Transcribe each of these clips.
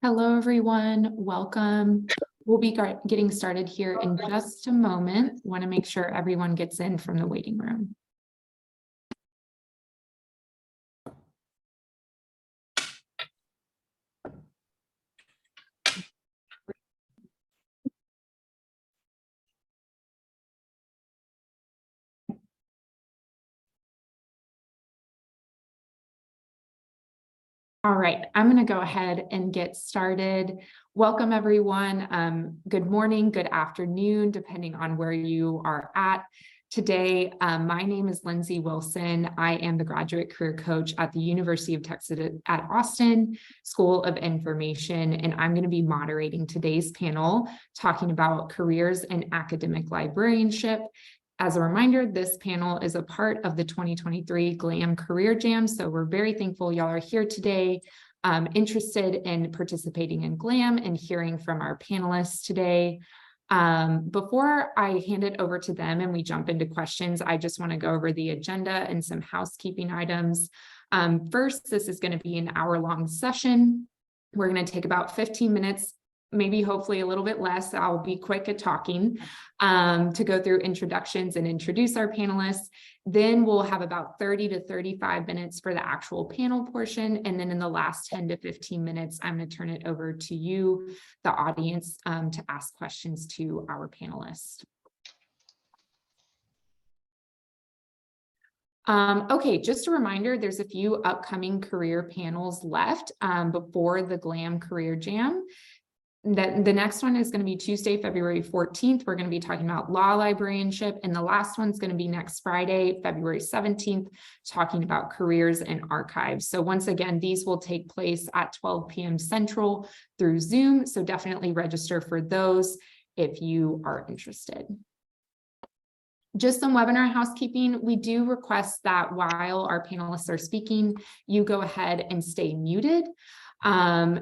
Hello, everyone. Welcome. We'll be getting started here in just a moment. Want to make sure everyone gets in from the waiting room. All right, I'm going to go ahead and get started. Welcome, everyone. Good morning, good afternoon, depending on where you are at today. My name is Lindsay Wilson. I am the graduate career coach at the University of Texas at Austin School of Information, and I'm going to be moderating today's panel talking about careers in academic librarianship. As a reminder, this panel is a part of the 2023 GLAM Career Jam, so we're very thankful y'all are here today, interested in participating in GLAM and hearing from our panelists today. Before I hand it over to them and we jump into questions, I just want to go over the agenda and some housekeeping items. First, this is going to be an hour-long session. We're going to take about 15 minutes, maybe hopefully a little bit less. I'll be quick at talking to go through introductions and introduce our panelists. Then we'll have about 30 to 35 minutes for the actual panel portion. And then in the last 10 to 15 minutes, I'm going to turn it over to you, the audience, to ask questions to our panelists. Okay, just a reminder, there's a few upcoming career panels left before the GLAM Career Jam. The next one is going to be Tuesday, February 14th. We're going to be talking about law librarianship. And the last one's going to be next Friday, February 17th, talking about careers and archives. So once again, these will take place at 12 p.m. Central through Zoom. So definitely register for those if you are interested. Just some webinar housekeeping. We do request that while our panelists are speaking, you go ahead and stay muted.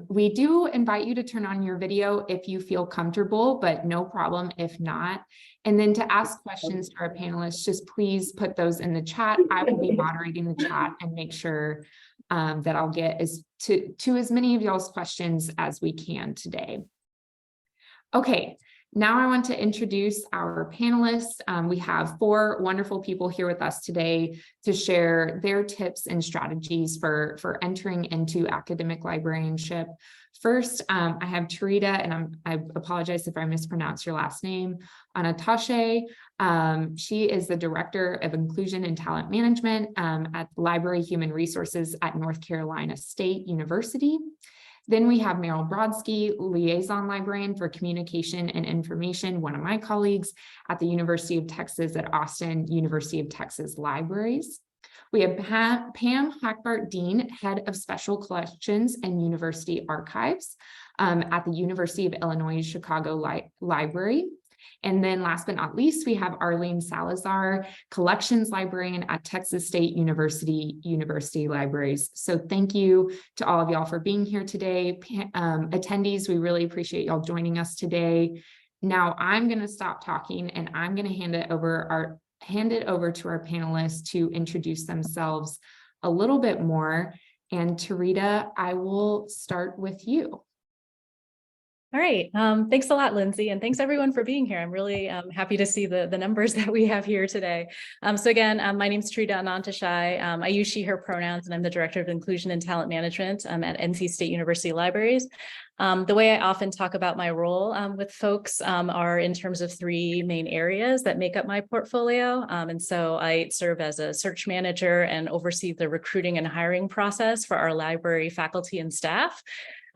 We do invite you to turn on your video if you feel comfortable, but no problem if not. And then to ask questions to our panelists, just please put those in the chat. I will be moderating the chat and make sure that I'll get to as many of y'all's questions as we can today. Okay. Now I want to introduce our panelists. We have four wonderful people here with us today to share their tips and strategies for entering into academic librarianship. First, I have Tarita, and I apologize if I mispronounce your last name, Anatashe. She is the Director of Inclusion and Talent Management at Library Human Resources at North Carolina State University. Then we have Meryl Brodsky, Liaison Librarian for Communication and Information, one of my colleagues at the University of Texas at Austin, University of Texas Libraries. We have Pam Hackbart Dean, Head of Special Collections and University Archives at the University of Illinois Chicago Library. And then last but not least, we have Arlene Salazar, Collections Librarian at Texas State University, University Libraries. So thank you to all of y'all for being here today. Attendees, we really appreciate y'all joining us today. Now I'm going to stop talking and I'm going to hand it over to our panelists to introduce themselves a little bit more. And Tarita, I will start with you. All right. Thanks a lot, Lindsay, and thanks everyone for being here. I'm really happy to see the numbers that we have here today. So again, my name is Tarita Anantashai. I use she, her pronouns, and I'm the Director of Inclusion and Talent Management at NC State University Libraries. The way I often talk about my role with folks are in terms of three main areas that make up my portfolio. And so I serve as a search manager and oversee the recruiting and hiring process for our library faculty and staff.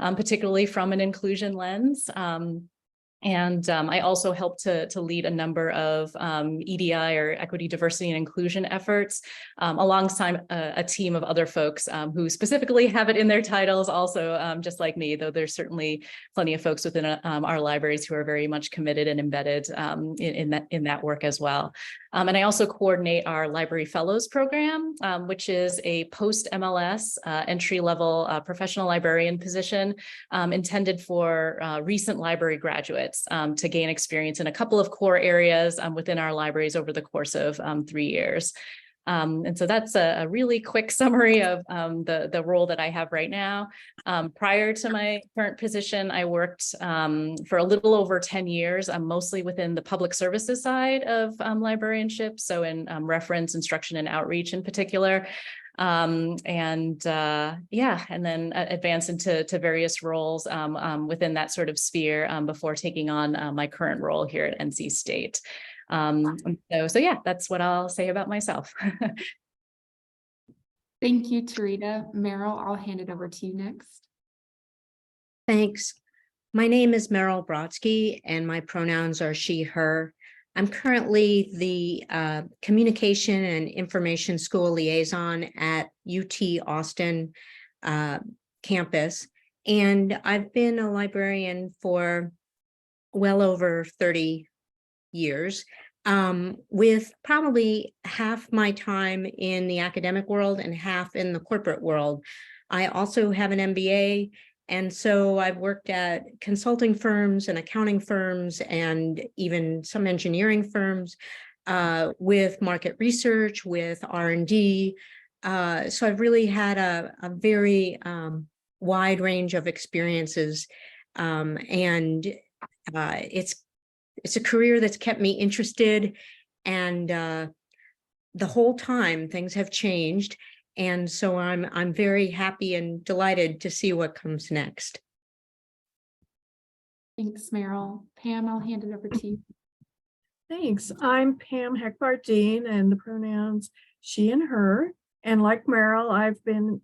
Particularly from an inclusion lens. I also help to lead a number of EDI or equity, diversity, and inclusion efforts alongside a team of other folks who specifically have it in their titles also, just like me, though there's certainly plenty of folks within our libraries who are very much committed and embedded in that work as well. And I also coordinate our Library Fellows program, which is a post-MLS entry-level professional librarian position intended for recent library graduates to gain experience in a couple of core areas within our libraries over the course of 3 years. And so that's a really quick summary of the role that I have right now. Prior to my current position, I worked for a little over 10 years, mostly within the public services side of librarianship, so in reference, instruction, and outreach in particular. And then advance into various roles within that sort of sphere before taking on my current role here at NC State. So yeah, that's what I'll say about myself. Thank you, Tarita. Meryl, I'll hand it over to you next. Thanks. My name is Meryl Brodsky, and my pronouns are she, her. I'm currently the Communication and Information School Liaison at UT Austin campus. And I've been a librarian for well over 30 years, with probably half my time in the academic world and half in the corporate world. I also have an MBA, and so I've worked at consulting firms and accounting firms and even some engineering firms with market research, with R&D. So I've really had a very wide range of experiences, and it's a career that's kept me interested, and the whole time things have changed. And so I'm very happy and delighted to see what comes next. Thanks, Meryl. Pam, I'll hand it over to you. Thanks. I'm Pam Heckbart-Dean, and the pronouns she and her. And like Meryl, I've been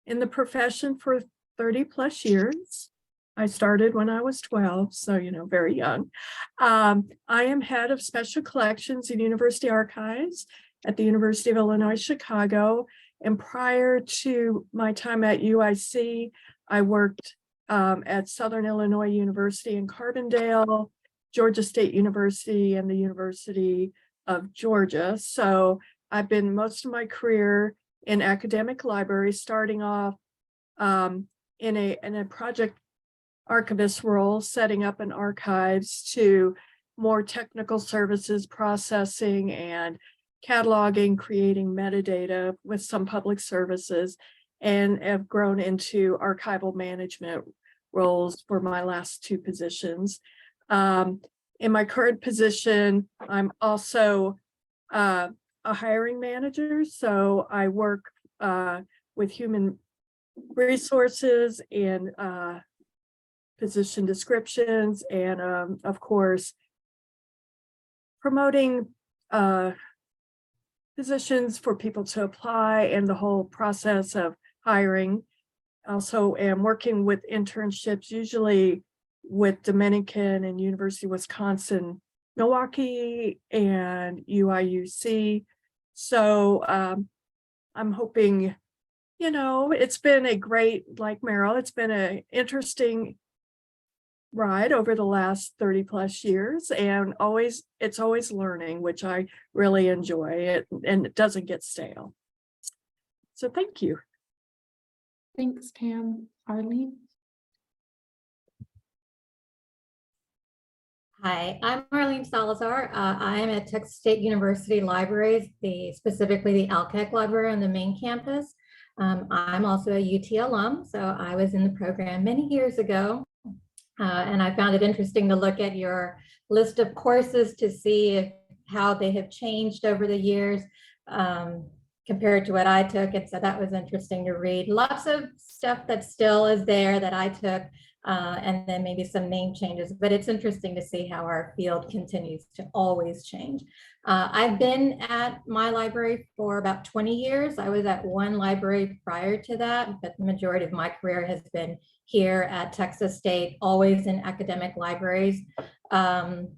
in the profession for 30 plus years. I started when I was 12, so, very young. I am head of special collections and university archives at the University of Illinois, Chicago. And prior to my time at UIC, I worked at Southern Illinois University in Carbondale, Georgia State University, and the University of Georgia. So I've been most of my career in academic libraries, starting off in a project archivist role, setting up an archives, to more technical services, processing and cataloging, creating metadata with some public services, and have grown into archival management roles for my last two positions. In my current position, I'm also a hiring manager, so I work with human resources and position descriptions, and of course, promoting positions for people to apply and the whole process of hiring. Also am working with internships, usually with Dominican and University of Wisconsin, Milwaukee, and UIUC. So I'm hoping, it's been a great, like Meryl, it's been an interesting ride over the last 30 plus years, and it's always learning, which I really enjoy it, and it doesn't get stale. So thank you. Thanks, Pam. Arlene? Hi, I'm Arlene Salazar. I'm at Texas State University Libraries, specifically the ALCAC library on the main campus. I'm also a UT alum, so I was in the program many years ago. And I found it interesting to look at your list of courses to see how they have changed over the years compared to what I took. And so that was interesting to read. Lots of stuff that still is there that I took, and then maybe some name changes. But it's interesting to see how our field continues to always change. I've been at my library for about 20 years. I was at one library prior to that, but the majority of my career has been here at Texas State, always in academic libraries. During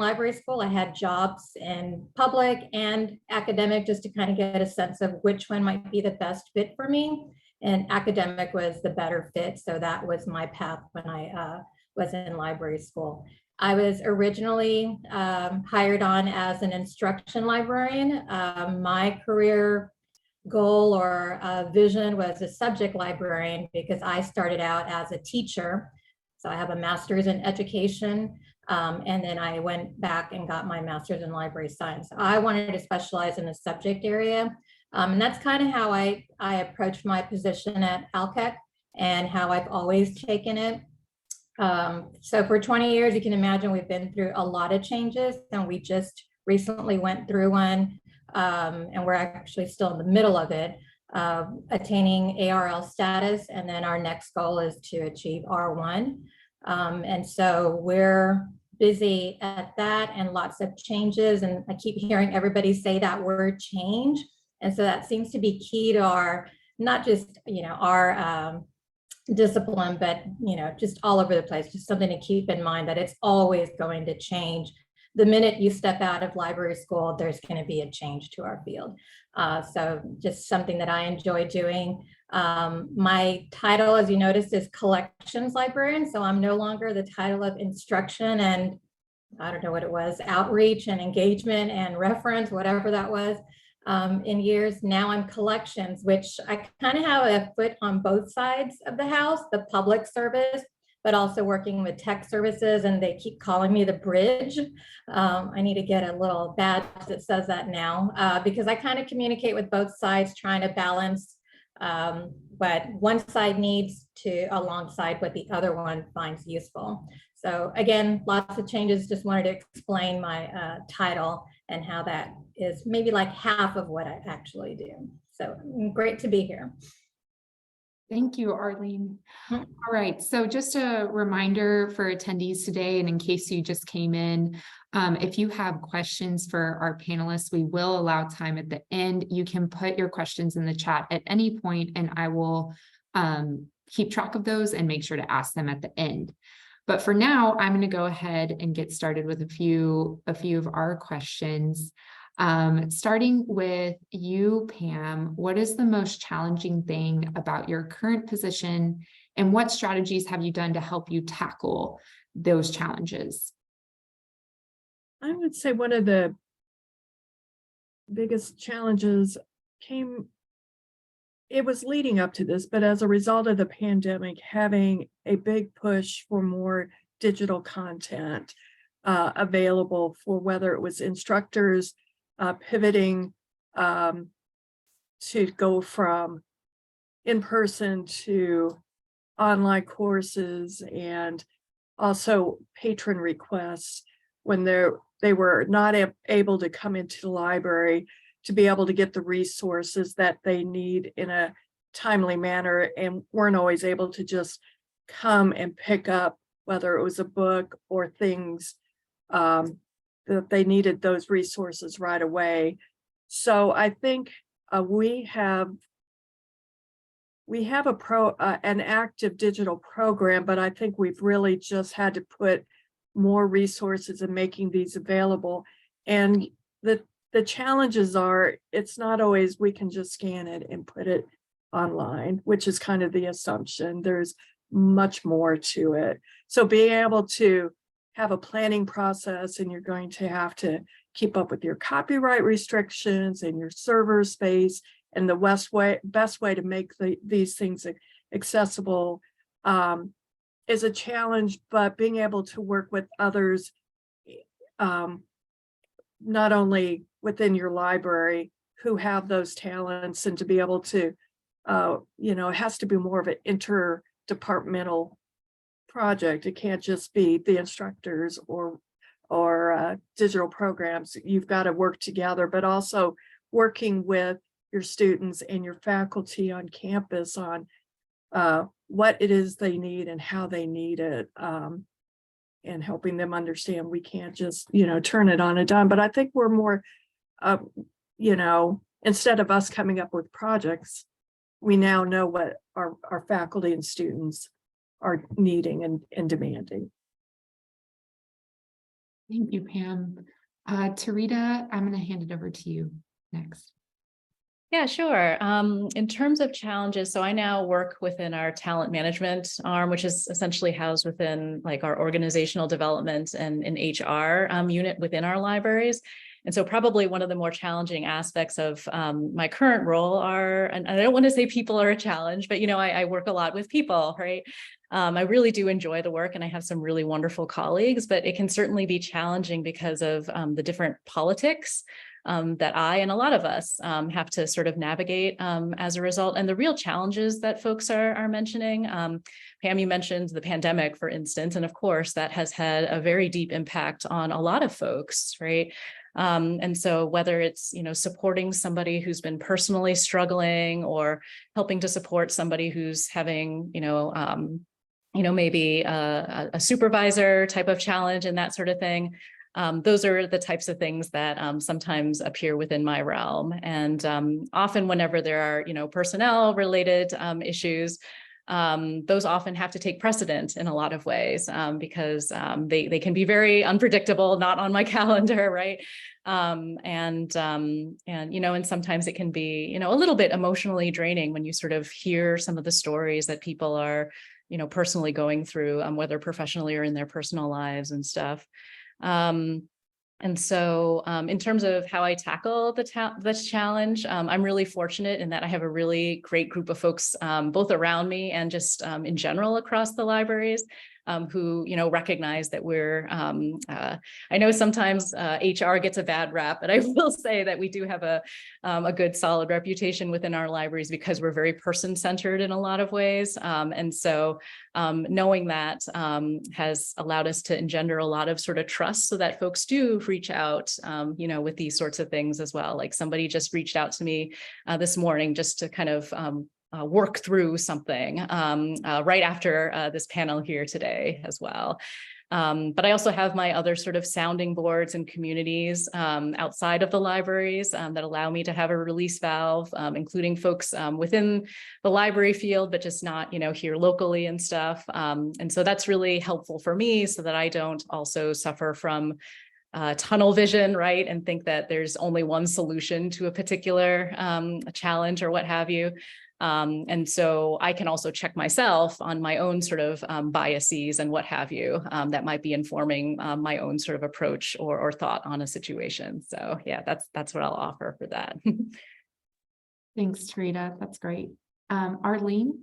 library school, I had jobs in public and academic, just to kind of get a sense of which one might be the best fit for me. And academic was the better fit. So that was my path when I was in library school. I was originally hired on as an instruction librarian. My career goal or vision was a subject librarian, because I started out as a teacher. So I have a master's in education, and then I went back and got my master's in library science. I wanted to specialize in the subject area. And that's kind of how I approached my position at Alkek and how I've always taken it. So for 20 years, you can imagine we've been through a lot of changes, and we just recently went through one, and we're actually still in the middle of it, attaining ARL status. And then our next goal is to achieve R1. And so we're busy at that, and lots of changes. And I keep hearing everybody say that word change. And so that seems to be key to our, not just, our discipline, but, just all over the place, just something to keep in mind that it's always going to change. The minute you step out of library school, there's going to be a change to our field. So just something that I enjoy doing. My title, as you noticed, is collections librarian. So I'm no longer the title of instruction and I don't know what it was, outreach and engagement and reference, whatever that was. In years. Now I'm collections, which I kind of have a foot on both sides of the house, the public service, but also working with tech services, and they keep calling me the bridge. I need to get a little badge that says that now, because I kind of communicate with both sides, trying to balance what one side needs to alongside what the other one finds useful. So again, lots of changes. Just wanted to explain my title and how that is maybe like half of what I actually do. So great to be here. Thank you, Arlene. Mhm. All right, so just a reminder for attendees today, and in case you just came in, if you have questions for our panelists, we will allow time at the end. You can put your questions in the chat at any point, and I will keep track of those and make sure to ask them at the end. But for now, I'm going to go ahead and get started with a few of our questions. Starting with you, Pam, what is the most challenging thing about your current position, and what strategies have you done to help you tackle those challenges? I would say one of the biggest challenges it was leading up to this, but as a result of the pandemic, having a big push for more digital content available for whether it was instructors pivoting to go from in-person to online courses, and also patron requests when they were not able to come into the library to be able to get the resources that they need in a timely manner, and weren't always able to just come and pick up whether it was a book or things that they needed those resources right away. So I think we have an active digital program, but I think we've really just had to put more resources in making these available. And the challenges are, it's not always we can just scan it and put it online, which is kind of the assumption. There's much more to it. So being able to have a planning process, and you're going to have to keep up with your copyright restrictions and your server space, and the best way to make these things accessible is a challenge, but being able to work with others, not only within your library who have those talents, and to be able to, it has to be more of an interdepartmental project. It can't just be the instructors or digital programs. You've got to work together, but also working with your students and your faculty on campus on what it is they need and how they need it, and helping them understand we can't just, turn it on a dime. But I think we're more, instead of us coming up with projects, we now know what our faculty and students are needing and demanding. Thank you, Pam. Tarita, I'm going to hand it over to you next. Yeah, sure. In terms of challenges, so I now work within our talent management arm, which is essentially housed within like our organizational development and an HR unit within our libraries. And so probably one of the more challenging aspects of my current role are, and I don't want to say people are a challenge, but, you know, I work a lot with people, right? I really do enjoy the work and I have some really wonderful colleagues, but it can certainly be challenging because of the different politics that I and a lot of us have to sort of navigate as a result, and the real challenges that folks are mentioning. Pam, you mentioned the pandemic, for instance, and of course that has had a very deep impact on a lot of folks, right? And so whether it's, you know, supporting somebody who's been personally struggling or helping to support somebody who's having, maybe a supervisor type of challenge and that sort of thing. Those are the types of things that sometimes appear within my realm. And often whenever there are, you know, personnel related issues, those often have to take precedent in a lot of ways because they can be very unpredictable, not on my calendar, right? And sometimes it can be, you know, a little bit emotionally draining when you sort of hear some of the stories that people are, you know, personally going through, whether professionally or in their personal lives and stuff. And so in terms of how I tackle this challenge, I'm really fortunate in that I have a really great group of folks, both around me and just in general across the libraries, who, you know, recognize that we're, I know sometimes HR gets a bad rap, but I will say that we do have a good solid reputation within our libraries because we're very person-centered in a lot of ways. And so knowing that has allowed us to engender a lot of sort of trust so that folks do reach out, with these sorts of things as well. Like somebody just reached out to me this morning just to kind of work through something right after this panel here today as well. But I also have my other sort of sounding boards and communities outside of the libraries that allow me to have a release valve, including folks within the library field, but just not, you know, here locally and stuff. And so that's really helpful for me so that I don't also suffer from tunnel vision, right? And think that there's only one solution to a particular challenge or what have you. And so I can also check myself on my own sort of biases and what have you that might be informing my own sort of approach or thought on a situation. So yeah, that's what I'll offer for that. Thanks, Tarita. That's great. Arlene?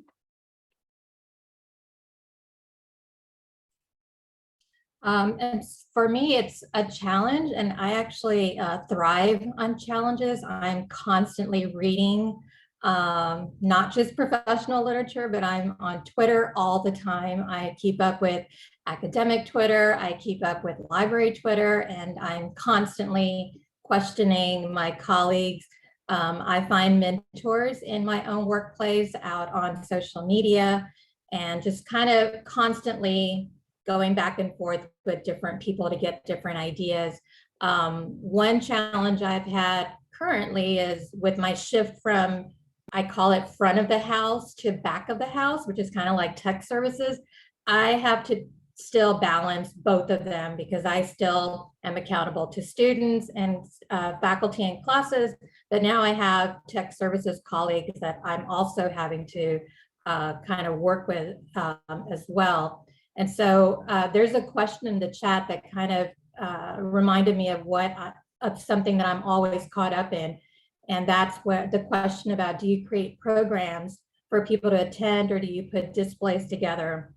And for me, it's a challenge, and I actually thrive on challenges. I'm constantly reading not just professional literature, but I'm on Twitter all the time. I keep up with academic Twitter, I keep up with library Twitter, and I'm constantly questioning my colleagues. I find mentors in my own workplace out on social media and just kind of constantly going back and forth with different people to get different ideas. One challenge I've had currently is with my shift from, I call it front of the house to back of the house, which is kind of like tech services. I have to still balance both of them because I still am accountable to students and faculty and classes, but now I have tech services colleagues that I'm also having to kind of work with as well. And so there's a question in the chat that kind of reminded me of something that I'm always caught up in. And that's what the question about, do you create programs for people to attend or do you put displays together?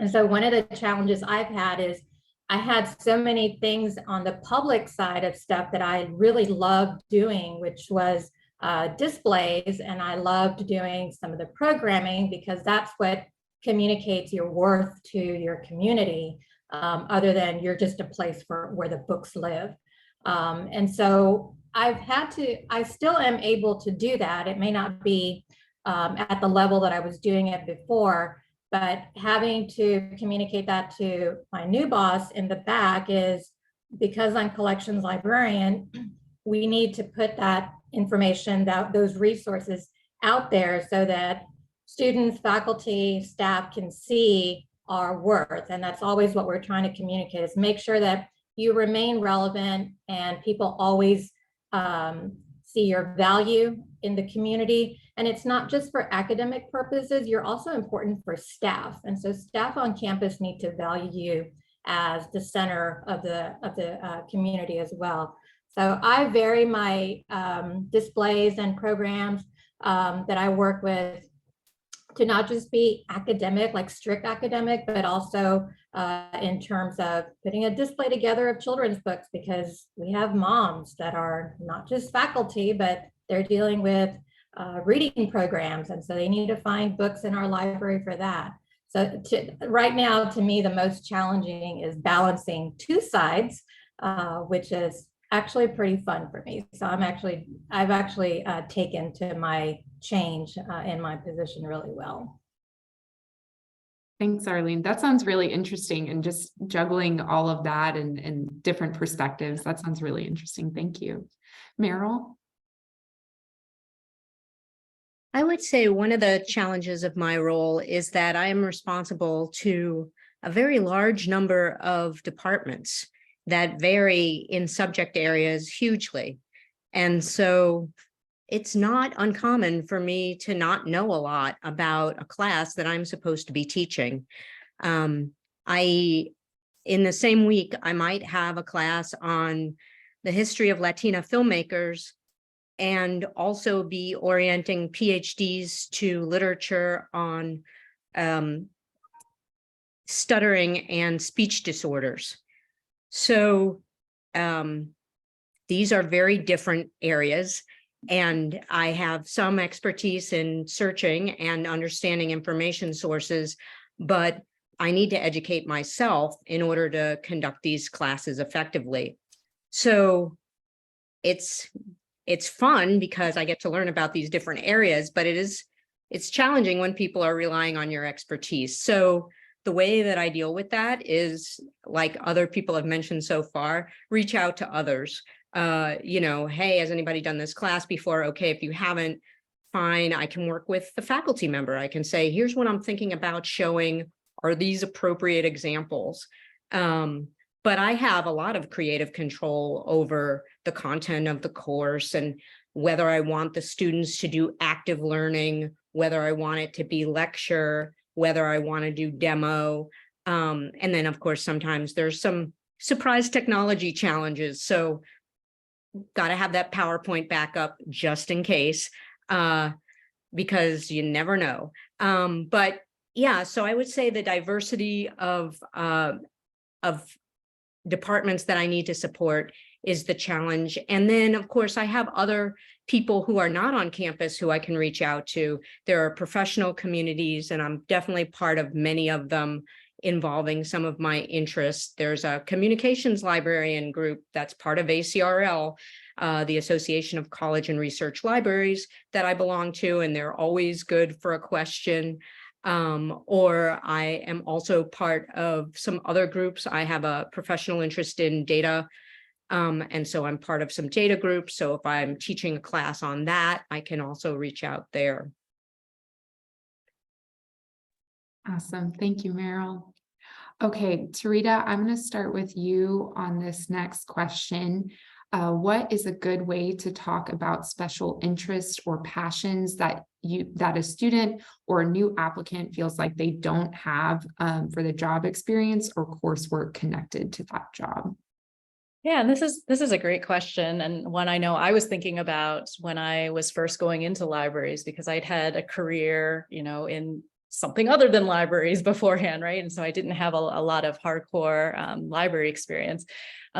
And so one of the challenges I've had is I had so many things on the public side of stuff that I really loved doing, which was displays. And I loved doing some of the programming because that's what communicates your worth to your community, other than you're just a place where the books live. And so I still am able to do that. It may not be at the level that I was doing it before, but having to communicate that to my new boss in the back is because I'm collections librarian, we need to put that information, those resources out there so that students, faculty, staff can see our worth. And that's always what we're trying to communicate, is make sure that you remain relevant and people always see your value in the community. And it's not just for academic purposes, you're also important for staff. And so staff on campus need to value you as the center of the community as well. So I vary my displays and programs that I work with to not just be academic, like strict academic, but also in terms of putting a display together of children's books, because we have moms that are not just faculty, but they're dealing with reading programs. And so they need to find books in our library for that. So right now, to me, the most challenging is balancing two sides, which is actually pretty fun for me. So I've actually taken to my change in my position really well. Thanks, Arlene. That sounds really interesting, and just juggling all of that and different perspectives. That sounds really interesting. Thank you. Meryl? I would say one of the challenges of my role is that I am responsible to a very large number of departments that vary in subject areas hugely. And so it's not uncommon for me to not know a lot about a class that I'm supposed to be teaching. In the same week, I might have a class on the history of Latina filmmakers and also be orienting PhDs to literature on stuttering and speech disorders. So these are very different areas, and I have some expertise in searching and understanding information sources, but I need to educate myself in order to conduct these classes effectively. So it's fun because I get to learn about these different areas, but it's challenging when people are relying on your expertise. So the way that I deal with that is, like other people have mentioned so far, reach out to others. Hey, has anybody done this class before? Okay, if you haven't, fine, I can work with the faculty member. I can say, here's what I'm thinking about showing. Are these appropriate examples? But I have a lot of creative control over the content of the course and whether I want the students to do active learning, whether I want it to be lecture, whether I want to do demo. And then, of course, sometimes there's some surprise technology challenges. So got to have that PowerPoint backup just in case, because you never know. But yeah, so I would say the diversity of departments that I need to support is the challenge. And then, of course, I have other people who are not on campus who I can reach out to. There are professional communities, and I'm definitely part of many of them involving some of my interests. There's a communications librarian group that's part of ACRL, the Association of College and Research Libraries, that I belong to, and they're always good for a question. Or I am also part of some other groups. I have a professional interest in data. And so I'm part of some data groups. So if I'm teaching a class on that, I can also reach out there. Awesome. Thank you, Meryl. Okay, Tarita, I'm going to start with you on this next question. What is a good way to talk about special interests or passions that a student or a new applicant feels like they don't have for the job experience or coursework connected to that job? Yeah, and this is a great question, and one I know I was thinking about when I was first going into libraries, because I'd had a career, in something other than libraries beforehand, right? And so I didn't have a lot of hardcore library experience.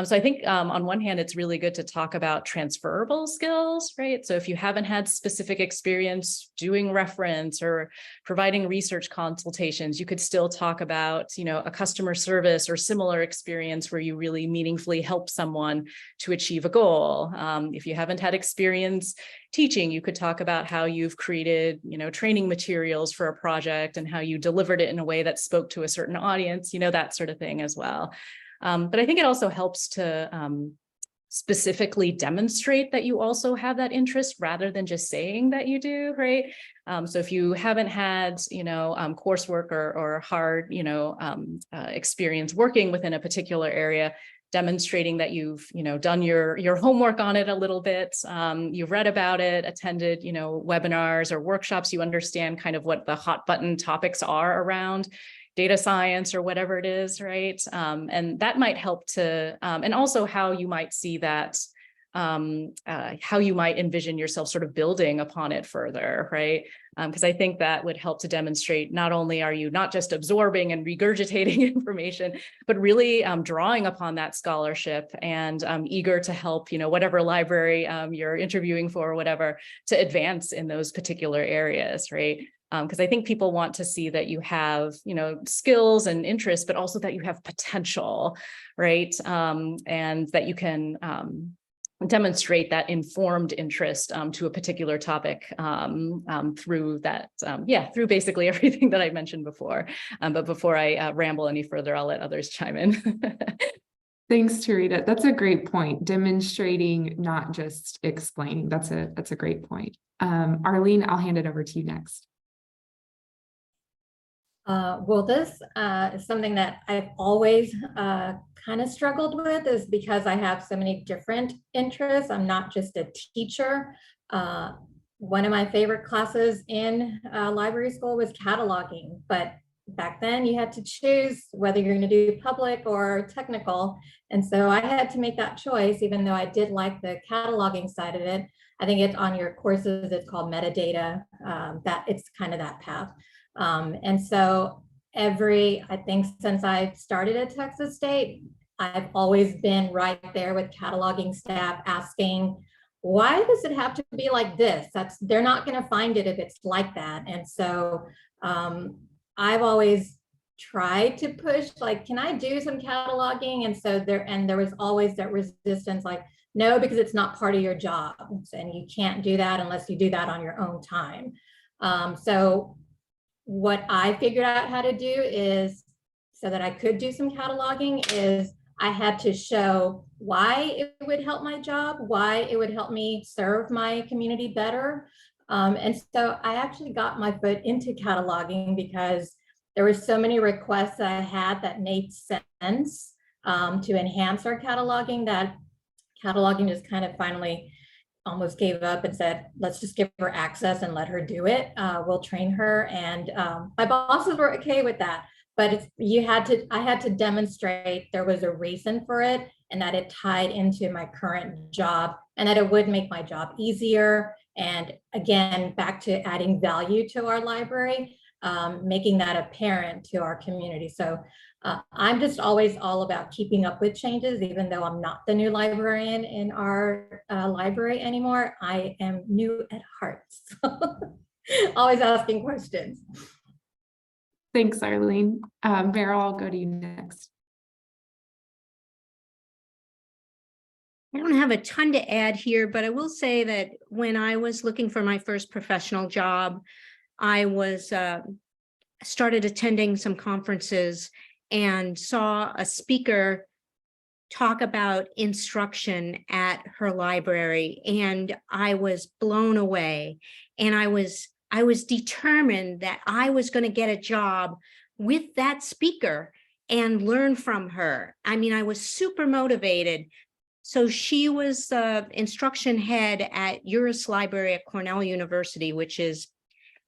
So I think on one hand, it's really good to talk about transferable skills, right? So if you haven't had specific experience doing reference or providing research consultations, you could still talk about, a customer service or similar experience where you really meaningfully help someone to achieve a goal. If you haven't had experience teaching, you could talk about how you've created, training materials for a project and how you delivered it in a way that spoke to a certain audience, that sort of thing as well. But I think it also helps to specifically demonstrate that you also have that interest rather than just saying that you do, right? So if you haven't had, coursework or hard, experience working within a particular area, demonstrating that you've, done your homework on it a little bit, you've read about it, attended, webinars or workshops, you understand kind of what the hot button topics are around data science or whatever it is, right? And that might help to, and also how you might see that how you might envision yourself sort of building upon it further, right? Because I think that would help to demonstrate not only are you not just absorbing and regurgitating information, but really drawing upon that scholarship and eager to help, whatever library you're interviewing for or whatever, to advance in those particular areas, right? Because I think people want to see that you have, skills and interests, but also that you have potential, right? And that you can demonstrate that informed interest to a particular topic through that, through basically everything that I mentioned before. But before I ramble any further, I'll let others chime in. Thanks, Tarita. That's a great point. Demonstrating, not just explaining. That's a great point. Arlene, I'll hand it over to you next. Well, this is something that I've always kind of struggled with, is because I have so many different interests. I'm not just a teacher. One of my favorite classes in library school was cataloging, but back then you had to choose whether you're going to do public or technical. And so I had to make that choice, even though I did like the cataloging side of it. I think it's on your courses, it's called metadata, that it's kind of that path. And so I think since I started at Texas State, I've always been right there with cataloging staff asking, why does it have to be like this? They're not going to find it if it's like that. And so I've always tried to push, like, can I do some cataloging? And so there was always that resistance, like, no, because it's not part of your job. And you can't do that unless you do that on your own time. So what I figured out how to do is, so that I could do some cataloging, is I had to show why it would help my job, why it would help me serve my community better. And so I actually got my foot into cataloging because there were so many requests that I had that made sense to enhance our cataloging, that cataloging just kind of finally almost gave up and said, let's just give her access and let her do it. We'll train her. And my bosses were okay with that. But I had to demonstrate there was a reason for it, and that it tied into my current job, and that it would make my job easier. And again, back to adding value to our library, making that apparent to our community. So I'm just always all about keeping up with changes, even though I'm not the new librarian in our library anymore. I am new at heart, so always asking questions. Thanks, Arlene. Meryl, I'll go to you next. I don't have a ton to add here, but I will say that when I was looking for my first professional job, I was started attending some conferences and saw a speaker talk about instruction at her library, and I was blown away. And I was determined that I was going to get a job with that speaker and learn from her. I mean, I was super motivated. So she was the instruction head at Uris Library at Cornell University, which is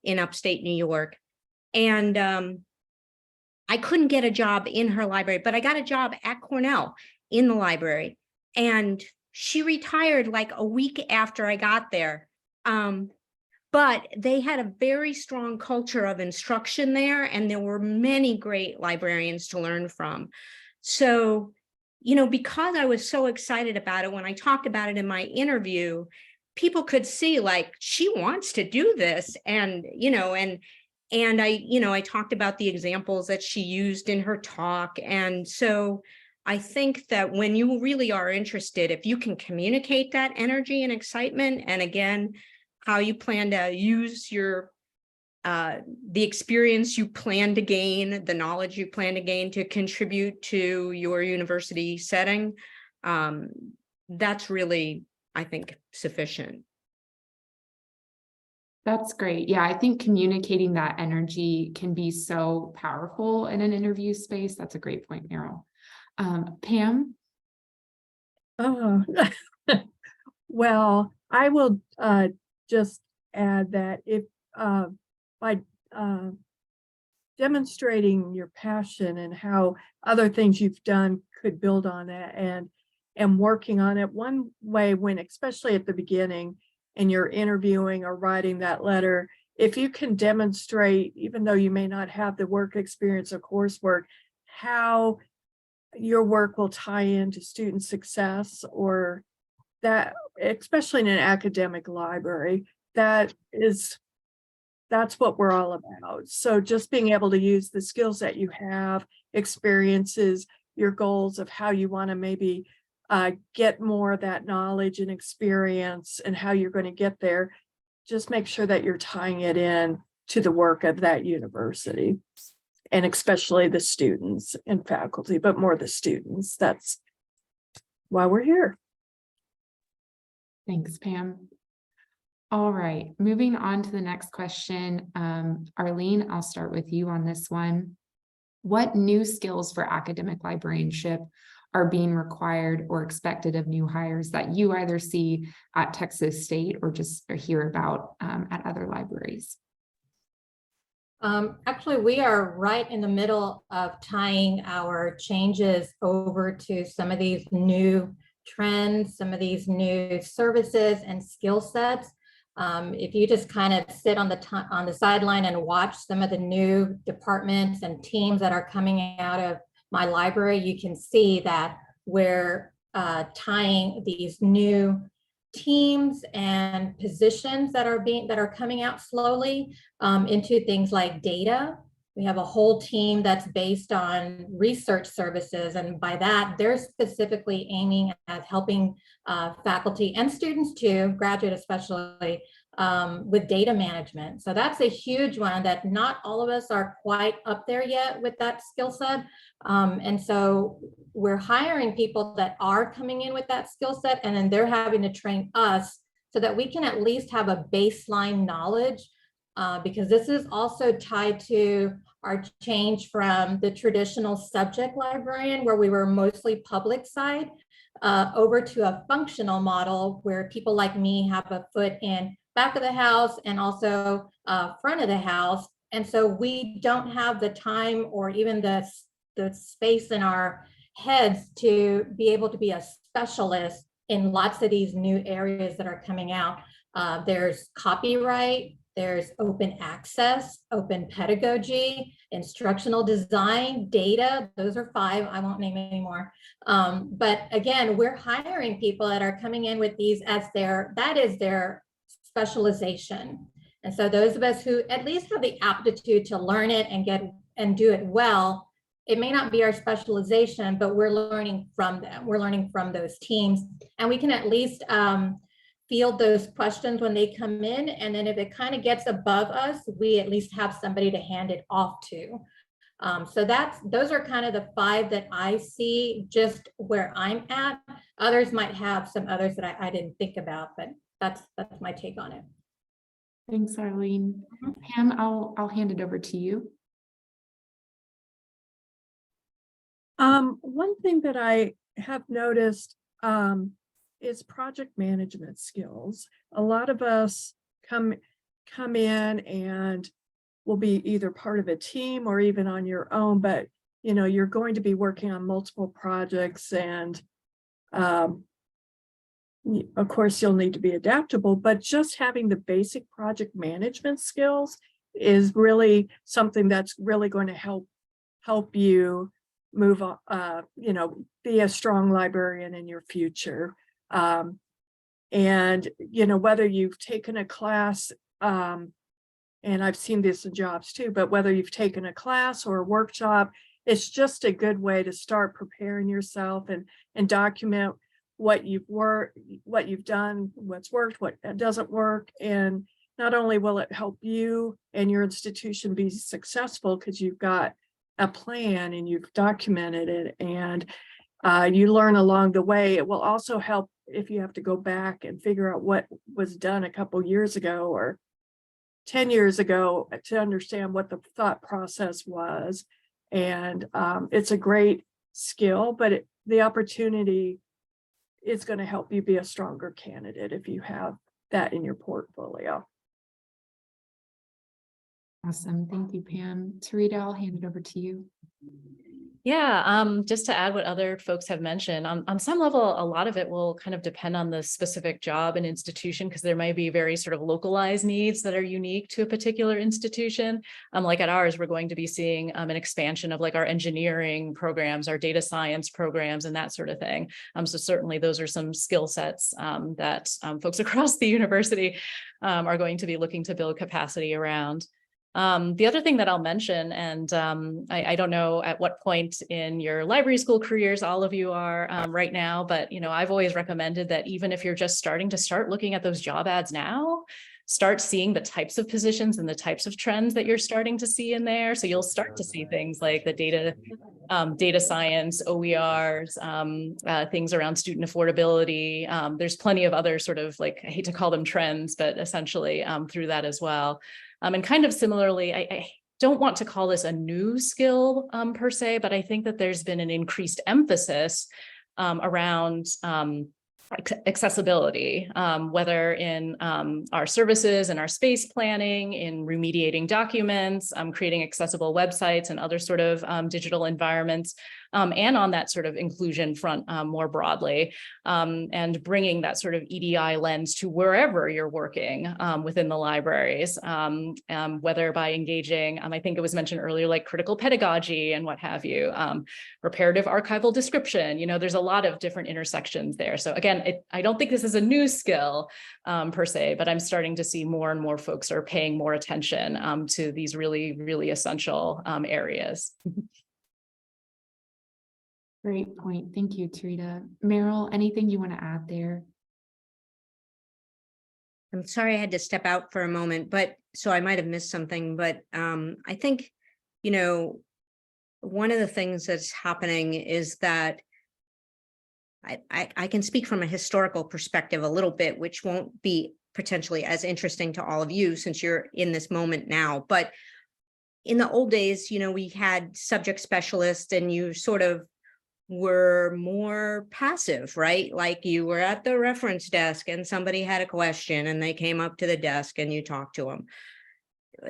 in upstate New York. And I couldn't get a job in her library, but I got a job at Cornell in the library. And she retired like a week after I got there. But they had a very strong culture of instruction there, and there were many great librarians to learn from. So, because I was so excited about it, when I talked about it in my interview, people could see, like, she wants to do this. And, and I talked about the examples that she used in her talk. And so I think that when you really are interested, if you can communicate that energy and excitement, and again, how you plan to use your the experience you plan to gain, the knowledge you plan to gain to contribute to your university setting, that's really, I think, sufficient. That's great. Yeah, I think communicating that energy can be so powerful in an interview space. That's a great point, Meryl. Pam? Oh, well, I will just add that if by demonstrating your passion and how other things you've done could build on that, and and working on it. One way, when especially at the beginning and you're interviewing or writing that letter, if you can demonstrate, even though you may not have the work experience or coursework, how your work will tie into student success, or that, especially in an academic library, that's what we're all about. So just being able to use the skills that you have, experiences, your goals of how you want to maybe get more of that knowledge and experience and how you're going to get there. Just make sure that you're tying it in to the work of that university, and especially the students and faculty, but more the students. That's why we're here. Thanks, Pam. All right, moving on to the next question. Arlene, I'll start with you on this one. What new skills for academic librarianship are being required or expected of new hires that you either see at Texas State or just hear about at other libraries? Actually, we are right in the middle of tying our changes over to some of these new trends, some of these new services and skill sets. If you just kind of sit on the sideline and watch some of the new departments and teams that are coming out of my library, you can see that we're tying these new teams and positions that are coming out slowly into things like data. We have a whole team that's based on research services, and by that they're specifically aiming at helping faculty and students too, graduate especially, with data management. So that's a huge one that not all of us are quite up there yet with that skill set. And so we're hiring people that are coming in with that skill set, and then they're having to train us so that we can at least have a baseline knowledge, because this is also tied to our change from the traditional subject librarian, where we were mostly public side, over to a functional model where people like me have a foot in back of the house and also front of the house. And so we don't have the time or even the space in our heads to be able to be a specialist in lots of these new areas that are coming out. There's copyright, there's open access, open pedagogy, instructional design, data. Those are 5. I won't name any more. But again, we're hiring people that are coming in with these as that is their specialization. And so those of us who at least have the aptitude to learn it and do it well, it may not be our specialization, but we're learning from them. We're learning from those teams, and we can at least field those questions when they come in. And then if it kind of gets above us, we at least have somebody to hand it off to. So those are kind of the 5 that I see just where I'm at. Others might have some others that I didn't think about, but that's my take on it. Thanks, Arlene. Pam, I'll hand it over to you. One thing that I have noticed is project management skills. A lot of us come in and will be either part of a team or even on your own, but you're going to be working on multiple projects, and of course you'll need to be adaptable, but just having the basic project management skills is really something that's really going to help you move on, be a strong librarian in your future. And whether you've taken a class, and I've seen this in jobs too, but whether you've taken a class or a workshop, it's just a good way to start preparing yourself and document what you've done, what's worked, what doesn't work. And not only will it help you and your institution be successful because you've got a plan and you've documented it, and you learn along the way. It will also help if you have to go back and figure out what was done a couple years ago or 10 years ago to understand what the thought process was. And it's a great skill, but the opportunity is going to help you be a stronger candidate if you have that in your portfolio. Awesome. Thank you, Pam. Tarita, I'll hand it over to you. Yeah, just to add what other folks have mentioned, on some level, a lot of it will kind of depend on the specific job and institution, because there might be very sort of localized needs that are unique to a particular institution. Like at ours, we're going to be seeing an expansion of like our engineering programs, our data science programs, and that sort of thing. So certainly those are some skill sets that folks across the university are going to be looking to build capacity around. The other thing that I'll mention, and I don't know at what point in your library school careers all of you are right now, but I've always recommended that even if you're just starting to start looking at those job ads now, start seeing the types of positions and the types of trends that you're starting to see in there. So you'll start to see things like the data science, OERs, things around student affordability. There's plenty of other sort of like, I hate to call them trends, but essentially through that as well. And kind of similarly, I don't want to call this a new skill per se, but I think that there's been an increased emphasis around accessibility, whether in our services and our space planning, in remediating documents, creating accessible websites and other sort of digital environments, and on that sort of inclusion front more broadly, and bringing that sort of EDI lens to wherever you're working within the libraries, whether by engaging, I think it was mentioned earlier, like critical pedagogy and what have you, reparative archival description. There's a lot of different intersections there. So again, I don't think this is a new skill per se, but I'm starting to see more and more folks are paying more attention to these really, really essential areas. Great point. Thank you, Tarita. Meryl, anything you want to add there? I'm sorry I had to step out for a moment, but so I might have missed something, but I think, one of the things that's happening is that I can speak from a historical perspective a little bit, which won't be potentially as interesting to all of you since you're in this moment now. But in the old days, we had subject specialists and you sort of were more passive, right? Like you were at the reference desk and somebody had a question and they came up to the desk and you talked to them.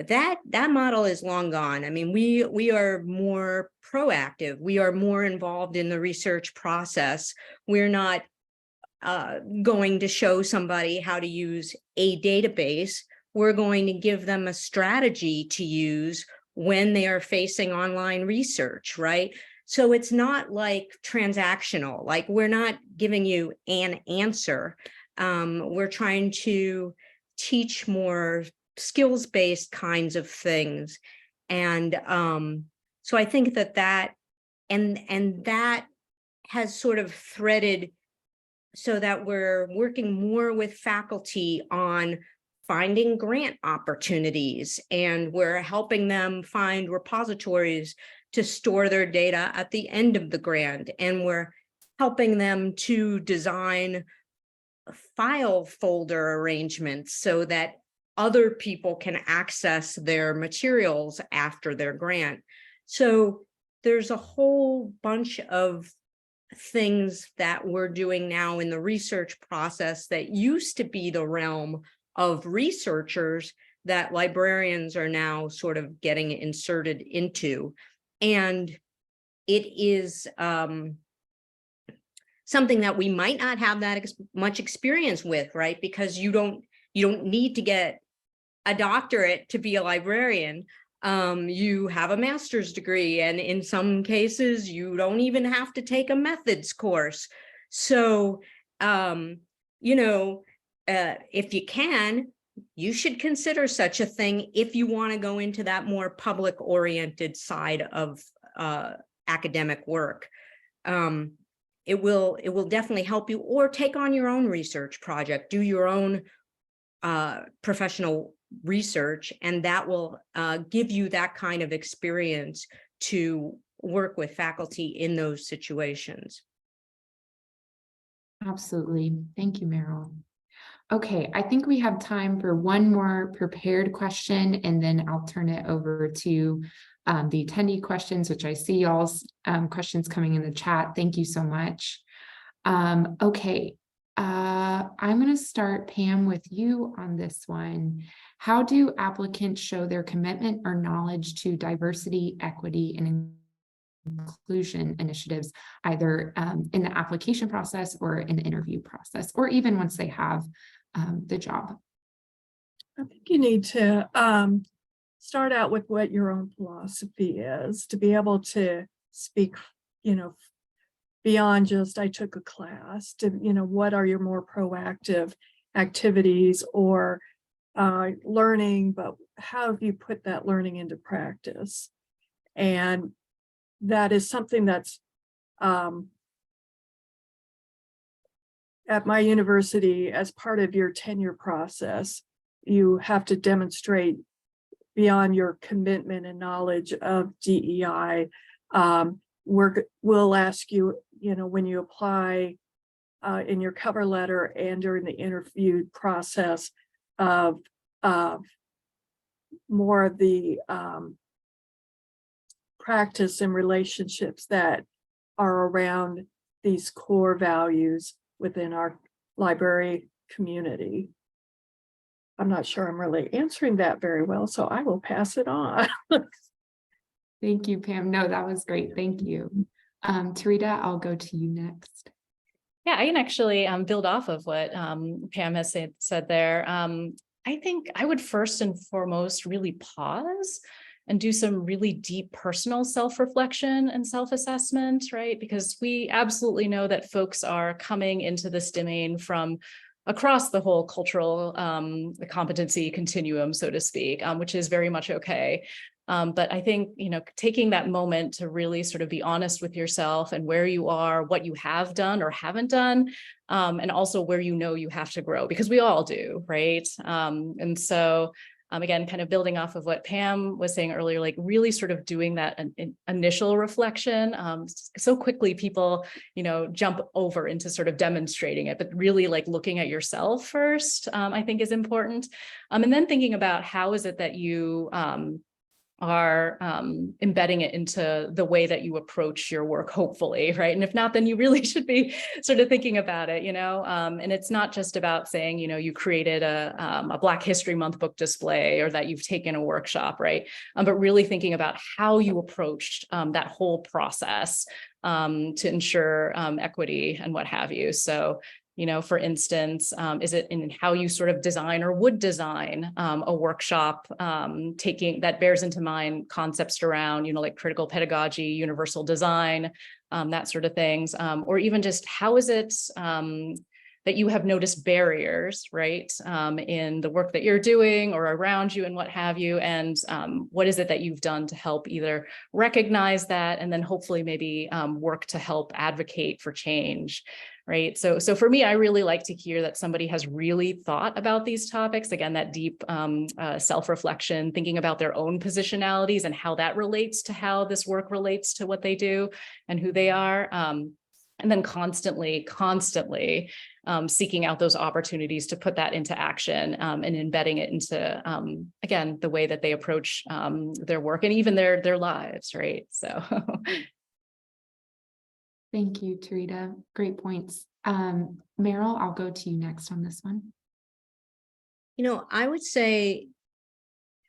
That model is long gone. I mean, we are more proactive. We are more involved in the research process. We're not going to show somebody how to use a database. We're going to give them a strategy to use when they are facing online research, right? So it's not like transactional, like we're not giving you an answer. We're trying to teach more skills-based kinds of things. And so I think that has sort of threaded so that we're working more with faculty on finding grant opportunities, and we're helping them find repositories to store their data at the end of the grant. And we're helping them to design file folder arrangements so that other people can access their materials after their grant. So there's a whole bunch of things that we're doing now in the research process that used to be the realm of researchers that librarians are now sort of getting inserted into. And it is something that we might not have that much experience with, right? Because you don't need to get a doctorate to be a librarian. You have a master's degree, and in some cases, you don't even have to take a methods course. So, if you can, you should consider such a thing if you want to go into that more public-oriented side of academic work. It will definitely help you, or take on your own research project, do your own professional research, and that will give you that kind of experience to work with faculty in those situations. Absolutely. Thank you, Meryl. Okay, I think we have time for one more prepared question, and then I'll turn it over to the attendee questions, which I see y'all's questions coming in the chat. Thank you so much. Okay, I'm going to start, Pam, with you on this one. How do applicants show their commitment or knowledge to diversity, equity, and inclusion initiatives, either in the application process or in the interview process, or even once they have the job. I think you need to start out with what your own philosophy is, to be able to speak, beyond just I took a class, to, what are your more proactive activities or learning, but how have you put that learning into practice? And that is something that's at my university, as part of your tenure process, you have to demonstrate beyond your commitment and knowledge of DEI. We'll ask you, when you apply in your cover letter and during the interview process of more of the practice and relationships that are around these core values within our library community. I'm not sure I'm really answering that very well, so I will pass it on. Thank you, Pam. No, that was great. Thank you. Tarita, I'll go to you next. Yeah, I can actually build off of what Pam has said there. I think I would first and foremost really pause and do some really deep personal self-reflection and self-assessment, right? Because we absolutely know that folks are coming into this domain from across the whole cultural competency continuum, so to speak, which is very much okay. But I think, taking that moment to really sort of be honest with yourself and where you are, what you have done or haven't done, and also where you have to grow, because we all do, right? And so, again, kind of building off of what Pam was saying earlier, like really sort of doing that initial reflection. So quickly people, jump over into sort of demonstrating it, but really like looking at yourself first, I think is important. And then thinking about how is it that you are embedding it into the way that you approach your work, hopefully, right? And if not, then you really should be sort of thinking about it, and it's not just about saying, you created a Black History Month book display or that you've taken a workshop, right? But really thinking about how you approached that whole process to ensure equity and what have you. So, for instance, is it in how you sort of design or would design a workshop taking that bears into mind concepts around, like critical pedagogy, universal design, that sort of things, or even just how is it that you have noticed barriers, right, in the work that you're doing or around you and what have you, and what is it that you've done to help either recognize that and then hopefully maybe work to help advocate for change. Right. So for me, I really like to hear that somebody has really thought about these topics. Again, that deep self-reflection, thinking about their own positionalities and how that relates to how this work relates to what they do and who they are. And then constantly seeking out those opportunities to put that into action and embedding it into, again, the way that they approach their work and even their lives. Right. So. Thank you, Tarita. Great points. Meryl, I'll go to you next on this one. I would say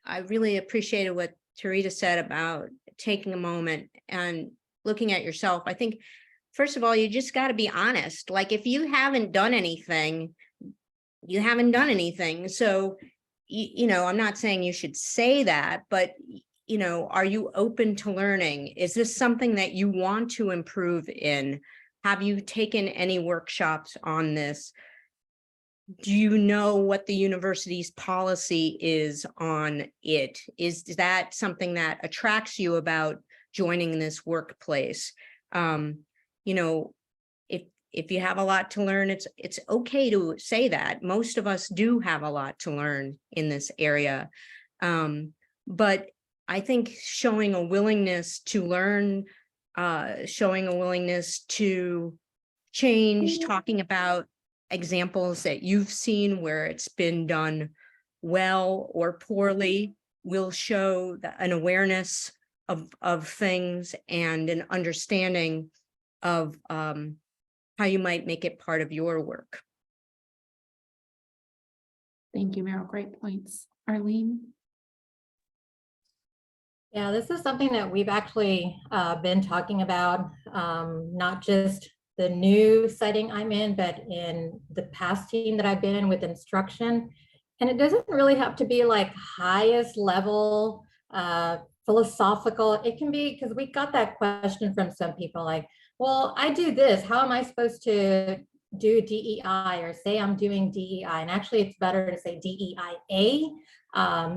I really appreciated what Tarita said about taking a moment and looking at yourself. I think, first of all, you just got to be honest. Like if you haven't done anything, you haven't done anything. So, I'm not saying you should say that, but are you open to learning? Is this something that you want to improve in? Have you taken any workshops on this? Do you know what the university's policy is on it? Is that something that attracts you about joining this workplace? If you have a lot to learn, it's okay to say that. Most of us do have a lot to learn in this area. But I think showing a willingness to learn, showing a willingness to change, talking about examples that you've seen where it's been done well or poorly will show an awareness of things and an understanding of how you might make it part of your work. Thank you, Meryl. Great points. Arlene? Yeah, this is something that we've actually been talking about, not just the new setting I'm in, but in the past team that I've been in with instruction. And it doesn't really have to be like highest level philosophical. It can be, because we got that question from some people like, well, I do this. How am I supposed to do DEI or say I'm doing DEI? And actually, it's better to say DEIA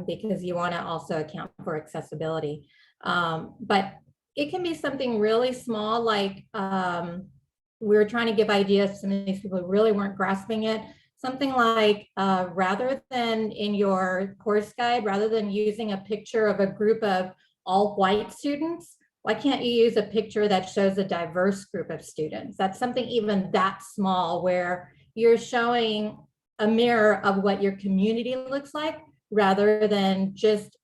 because you want to also account for accessibility. But it can be something really small, like we were trying to give ideas to some of these people who really weren't grasping it. Something like rather than in your course guide, rather than using a picture of a group of all white students, why can't you use a picture that shows a diverse group of students? That's something even that small where you're showing a mirror of what your community looks like rather than just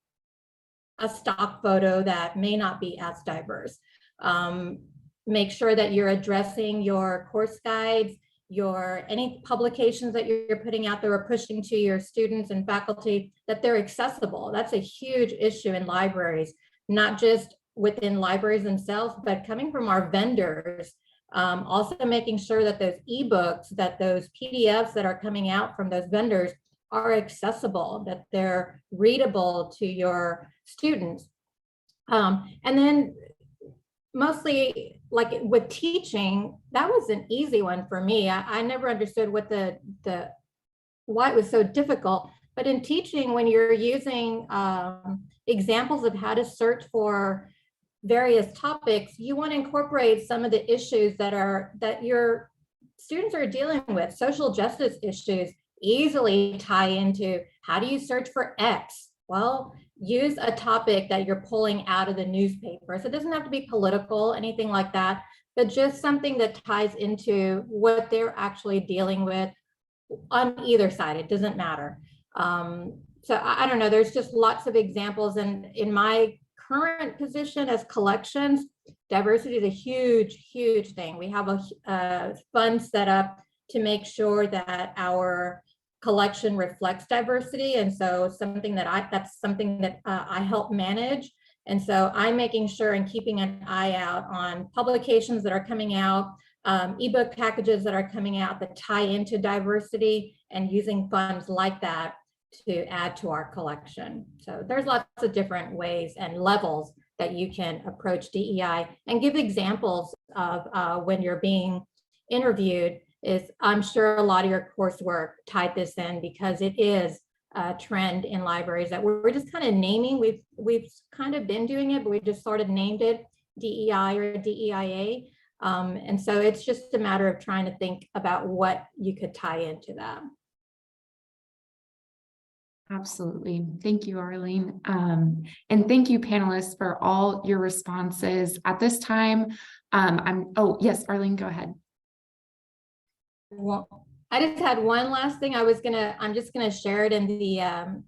a stock photo that may not be as diverse. Make sure that you're addressing your course guides, any publications that you're putting out there or pushing to your students and faculty, that they're accessible. That's a huge issue in libraries, not just within libraries themselves, but coming from our vendors. Also making sure that those ebooks, that those PDFs that are coming out from those vendors are accessible, that they're readable to your students. And then mostly like with teaching, that was an easy one for me. I never understood what why it was so difficult. But in teaching, when you're using examples of how to search for various topics, you want to incorporate some of the issues that your students are dealing with. Social justice issues easily tie into how do you search for X? Well, use a topic that you're pulling out of the newspaper. So it doesn't have to be political, anything like that, but just something that ties into what they're actually dealing with on either side. It doesn't matter. So I don't know, there's just lots of examples. And in my current position as collections, diversity is a huge, huge thing. We have a fund set up to make sure that our collection reflects diversity. And so that's something that I help manage. And so I'm making sure and keeping an eye out on publications that are coming out, ebook packages that are coming out that tie into diversity, and using funds like that to add to our collection. So there's lots of different ways and levels that you can approach DEI, and give examples of when you're being interviewed. I'm sure a lot of your coursework tied this in, because it is a trend in libraries that we're just kind of naming. We've kind of been doing it, but we just sort of named it DEI or DEIA. And so it's just a matter of trying to think about what you could tie into that. Absolutely. Thank you, Arlene. And thank you, panelists, for all your responses. At this time, oh, yes, Arlene, go ahead. Well, I just had one last thing. I'm just gonna share it in the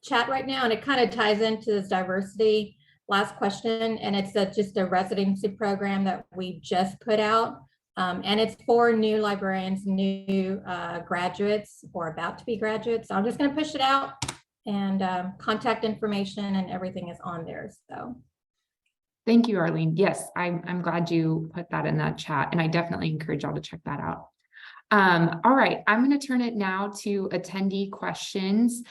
chat right now, and it kind of ties into this diversity last question, and it's just a residency program that we just put out. And it's for new librarians, new graduates, or about to be graduates. So I'm just going to push it out, and contact information and everything is on there. So thank you, Arlene. Yes, I'm glad you put that in that chat, and I definitely encourage y'all to check that out. All right, I'm going to turn it now to attendee questions.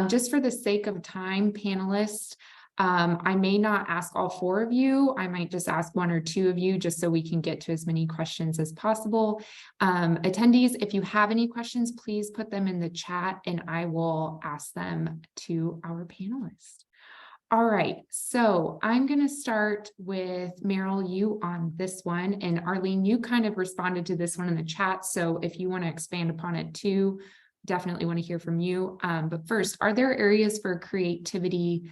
Just for the sake of time, panelists, I may not ask all 4 of you. I might just ask 1 or 2 of you, just so we can get to as many questions as possible. Attendees, if you have any questions, please put them in the chat and I will ask them to our panelists. All right, so I'm going to start with Meryl, you on this one, and Arlene, you kind of responded to this one in the chat. So if you want to expand upon it too, definitely want to hear from you. But first, are there areas for creativity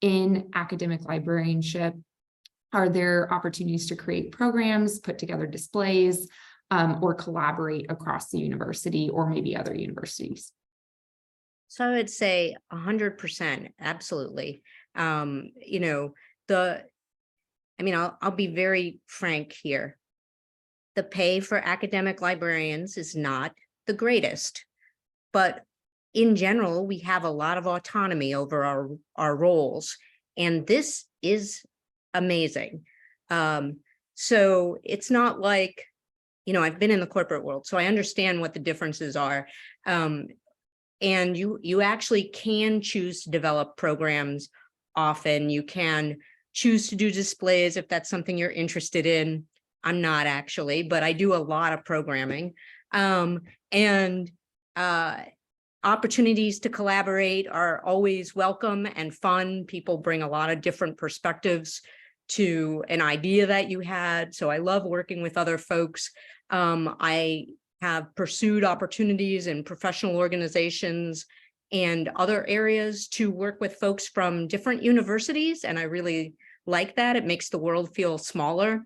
in academic librarianship? Are there opportunities to create programs, put together displays, or collaborate across the university or maybe other universities? So I would say 100%, absolutely. You know, I'll be very frank here. The pay for academic librarians is not the greatest, but in general, we have a lot of autonomy over our roles, and this is amazing. So it's not like, I've been in the corporate world, so I understand what the differences are. And you actually can choose to develop programs often. You can choose to do displays if that's something you're interested in. I'm not actually, but I do a lot of programming. And opportunities to collaborate are always welcome and fun. People bring a lot of different perspectives to an idea that you had. So I love working with other folks. I have pursued opportunities in professional organizations and other areas to work with folks from different universities. And I really like that. It makes the world feel smaller.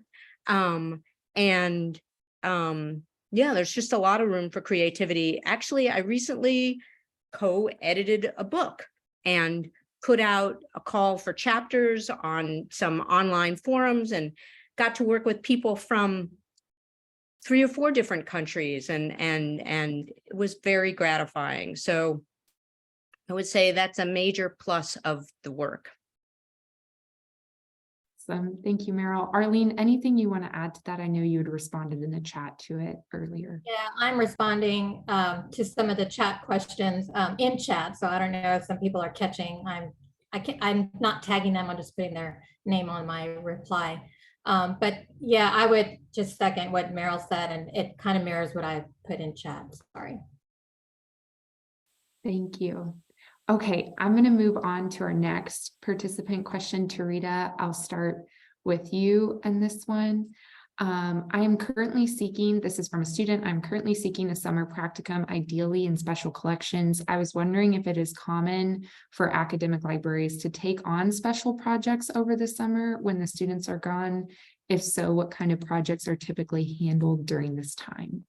Yeah, there's just a lot of room for creativity. Actually, I recently co-edited a book and put out a call for chapters on some online forums and got to work with people from 3 or 4 different countries, and it was very gratifying. So I would say that's a major plus of the work. Thank you, Meryl. Arlene, anything you want to add to that? I know you had responded in the chat to it earlier. Yeah, I'm responding to some of the chat questions in chat. So I don't know if some people are catching. I'm not tagging them. I'm just putting their name on my reply. But yeah, I would just second what Meryl said, and it kind of mirrors what I put in chat. Sorry. Thank you. Okay, I'm going to move on to our next participant question. Tarita, I'll start with you in this one. I am currently seeking, this is from a student, I'm currently seeking a summer practicum, ideally in special collections. I was wondering if it is common for academic libraries to take on special projects over the summer when the students are gone. If so, what kind of projects are typically handled during this time?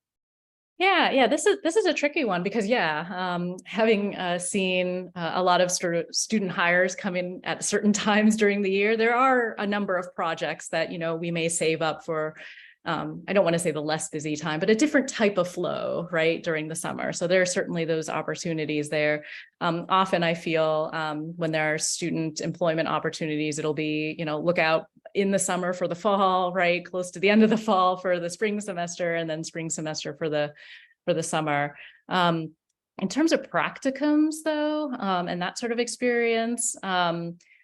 Yeah, this is a tricky one because having seen a lot of student hires come in at certain times during the year, there are a number of projects that we may save up for. I don't want to say the less busy time, but a different type of flow, right, during the summer. So there are certainly those opportunities there. Often I feel when there are student employment opportunities, it'll be, look out in the summer for the fall, right, close to the end of the fall for the spring semester, and then spring semester for the summer. In terms of practicums, though, and that sort of experience,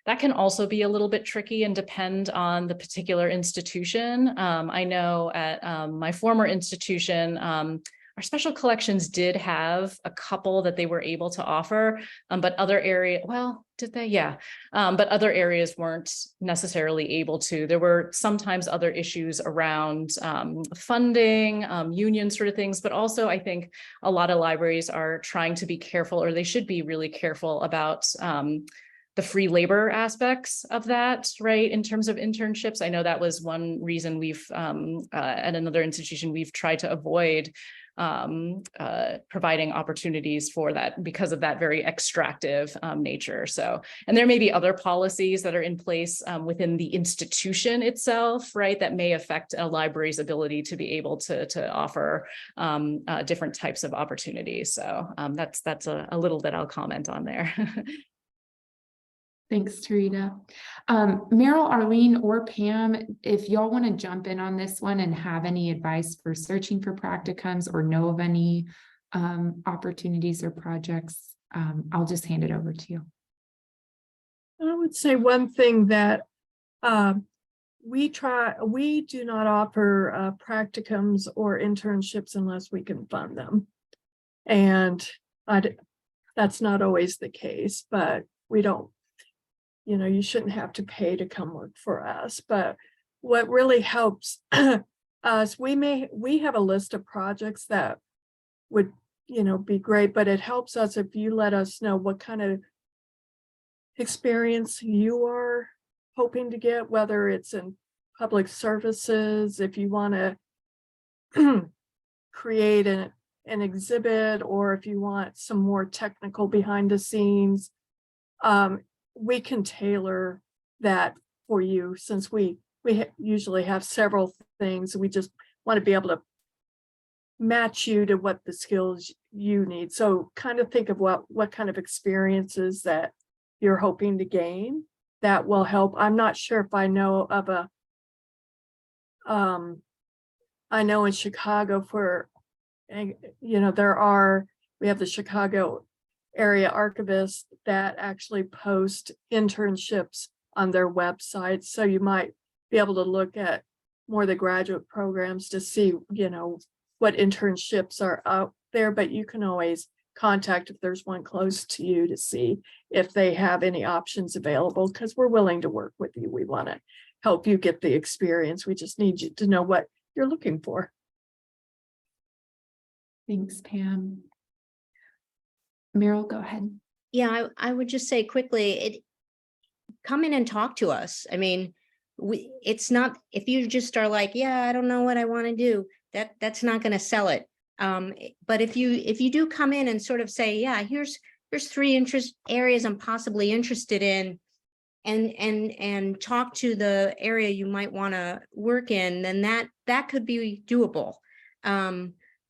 that can also be a little bit tricky and depend on the particular institution. I know at my former institution, our special collections did have a couple that they were able to offer, but other areas, well, did they? Yeah. But other areas weren't necessarily able to. There were sometimes other issues around funding, union sort of things, but also I think a lot of libraries are trying to be careful, or they should be really careful about the free labor aspects of that, right? In terms of internships, I know that was one reason we've, at another institution, we've tried to avoid providing opportunities for that because of that very extractive nature. So, and there may be other policies that are in place within the institution itself, right, that may affect a library's ability to be able to offer different types of opportunities. So that's a little that I'll comment on there. Thanks, Tarita. Meryl, Arlene, or Pam, if y'all want to jump in on this one and have any advice for searching for practicums or know of any opportunities or projects, I'll just hand it over to you. I would say one thing that we do not offer practicums or internships unless we can fund them. And that's not always the case, but we don't, you shouldn't have to pay to come work for us. But what really helps us, we have a list of projects that would, be great, but it helps us if you let us know what kind of experience you are hoping to get, whether it's in public services, if you want to create an exhibit, or if you want some more technical behind the scenes. We can tailor that for you, since we usually have several things. We just want to be able to match you to what the skills you need. So kind of think of what kind of experiences that you're hoping to gain that will help. I'm not sure if I know of a, I know in Chicago we have the Chicago area archivists that actually post internships on their website. So you might be able to look at more of the graduate programs to see, what internships are out there, but you can always contact if there's one close to you to see if they have any options available, because we're willing to work with you. We want to help you get the experience. We just need you to know what you're looking for. Thanks, Pam. Meryl, go ahead. Yeah, I would just say quickly, come in and talk to us. I mean, it's not, if you just are like, yeah, I don't know what I want to do, that's not going to sell it. But if you do come in and sort of say, yeah, here's 3 interest areas I'm possibly interested in, and talk to the area you might want to work in, then that could be doable.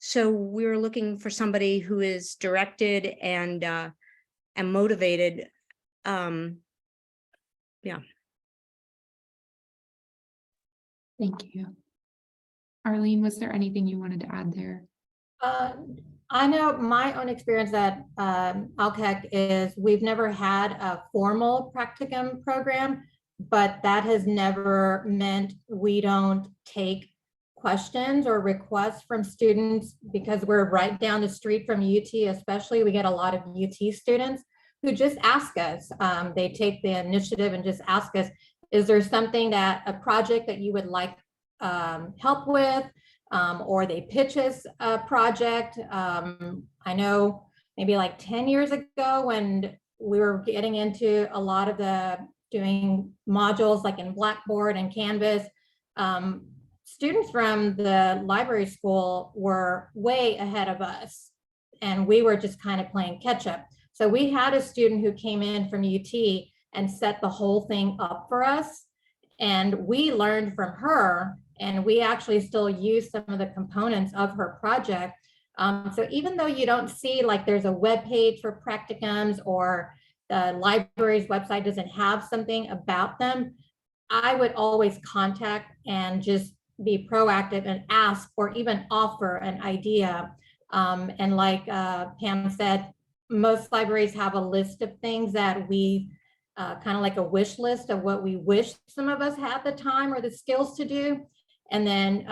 So we're looking for somebody who is directed and motivated. Yeah. Thank you. Arlene, was there anything you wanted to add there? I know my own experience at ALCAC is we've never had a formal practicum program, but that has never meant we don't take questions or requests from students, because we're right down the street from UT. Especially, we get a lot of UT students who just ask us. They take the initiative and just ask us, is there something a project that you would like help with? Or they pitch us a project. I know maybe like 10 years ago, when we were getting into a lot of doing modules like in Blackboard and Canvas, students from the library school were way ahead of us, and we were just kind of playing catch up. So we had a student who came in from UT and set the whole thing up for us, and we learned from her, and we actually still use some of the components of her project. So even though you don't see like there's a web page for practicums, or the library's website doesn't have something about them, I would always contact and just be proactive and ask, or even offer an idea. And like Pam said, most libraries have a list of things that we kind of like a wish list of what we wish some of us had the time or the skills to do. And then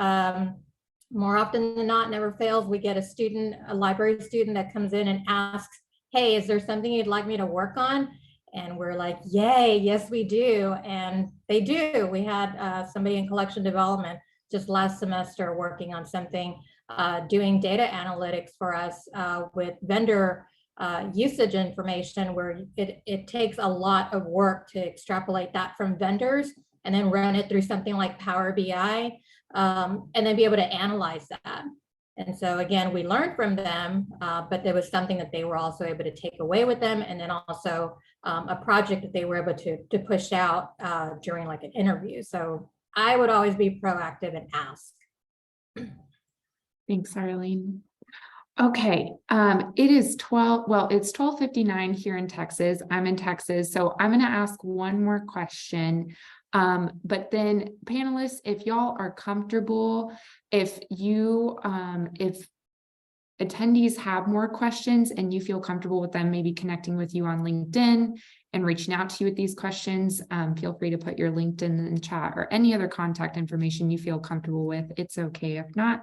more often than not, never fails, we get a library student that comes in and asks, hey, is there something you'd like me to work on? And we're like, yay, yes, we do. And they do. We had somebody in collection development just last semester working on something, doing data analytics for us with vendor usage information, where it takes a lot of work to extrapolate that from vendors and then run it through something like Power BI, and then be able to analyze that. And so again, we learned from them, but there was something that they were also able to take away with them, and then also a project that they were able to push out during like an interview. So I would always be proactive and ask. Thanks, Arlene. Okay, it is 12:59 here in Texas. I'm in Texas, so I'm going to ask one more question. But then panelists, if y'all are comfortable, if attendees have more questions and you feel comfortable with them maybe connecting with you on LinkedIn and reaching out to you with these questions, feel free to put your LinkedIn in the chat or any other contact information you feel comfortable with. It's okay if not.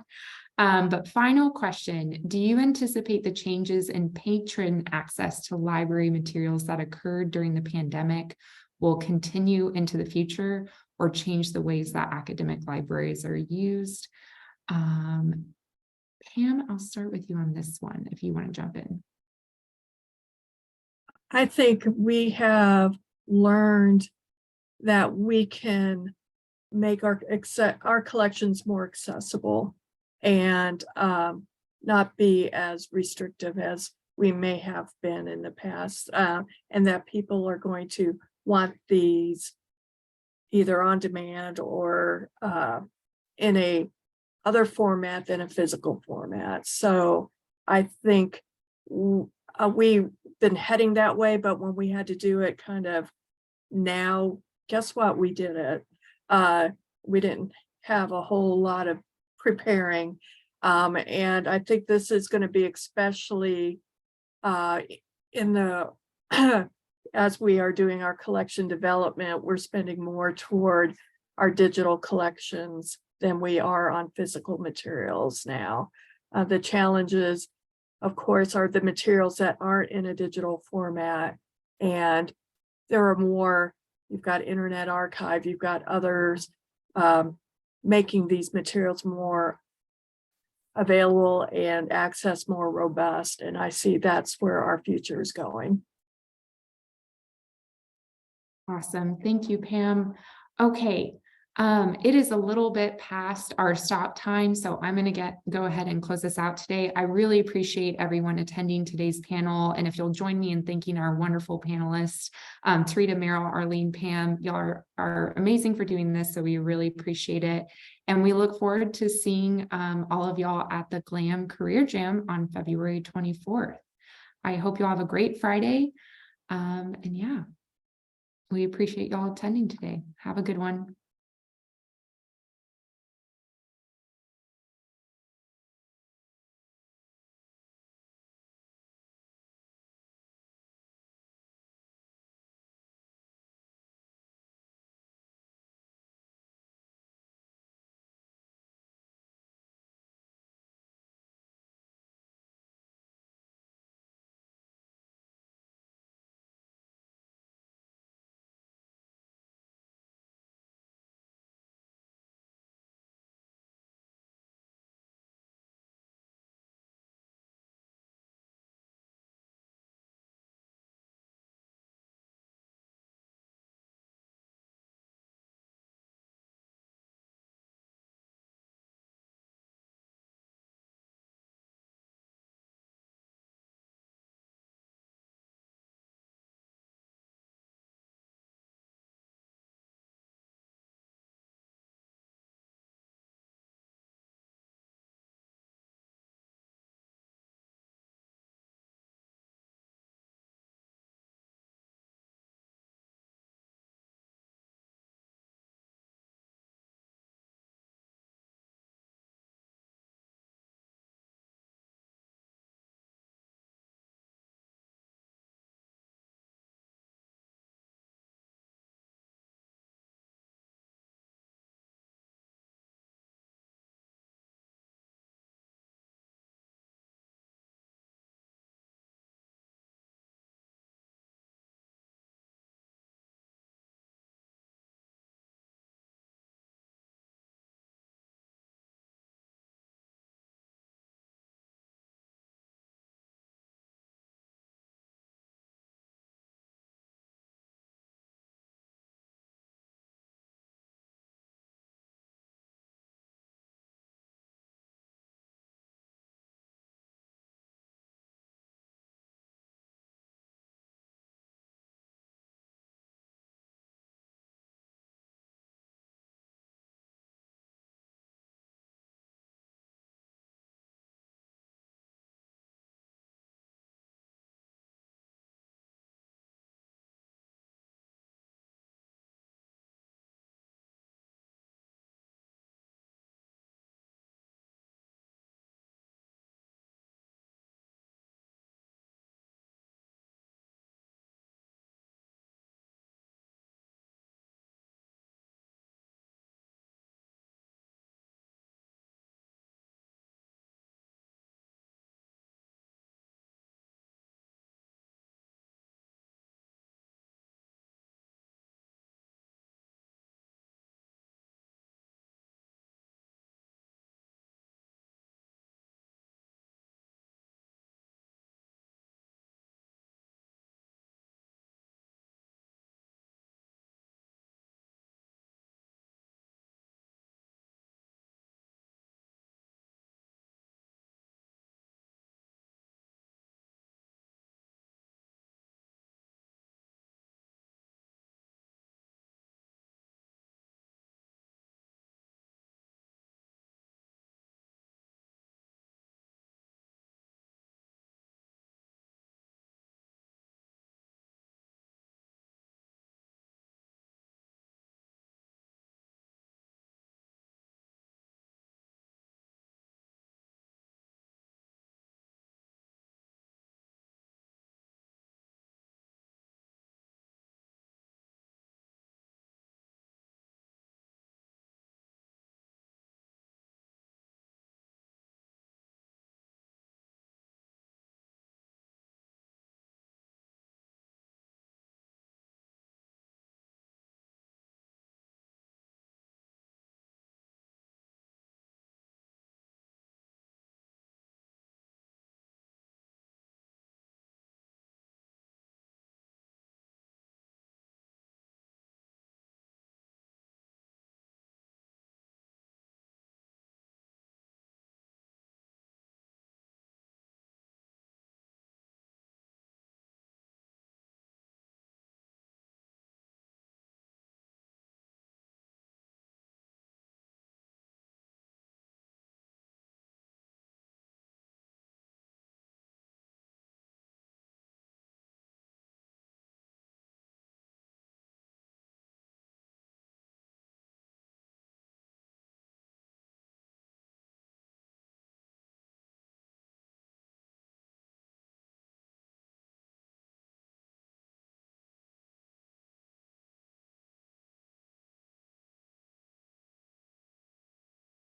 But final question, do you anticipate the changes in patron access to library materials that occurred during the pandemic will continue into the future or change the ways that academic libraries are used? Pam, I'll start with you on this one if you want to jump in. I think we have learned that we can make our collections more accessible and not be as restrictive as we may have been in the past, and that people are going to want these either on demand or in a other format than a physical format. So I think we've been heading that way, but when we had to do it kind of now, guess what? We did it. We didn't have a whole lot of preparing. And I think this is going to be especially in the as we are doing our collection development, we're spending more toward our digital collections than we are on physical materials now. The challenges, of course, are the materials that aren't in a digital format. And there are more, you've got Internet Archive, you've got others making these materials more available and access more robust. And I see that's where our future is going. Awesome. Thank you, Pam. Okay. It is a little bit past our stop time, so I'm going to go ahead and close this out today. I really appreciate everyone attending today's panel. And if you'll join me in thanking our wonderful panelists, Tarita, Meryl, Arlene, Pam, y'all are amazing for doing this. So we really appreciate it. And we look forward to seeing all of y'all at the GLAM Career Jam on February 24th. I hope y'all have a great Friday. And yeah, we appreciate y'all attending today. Have a good one.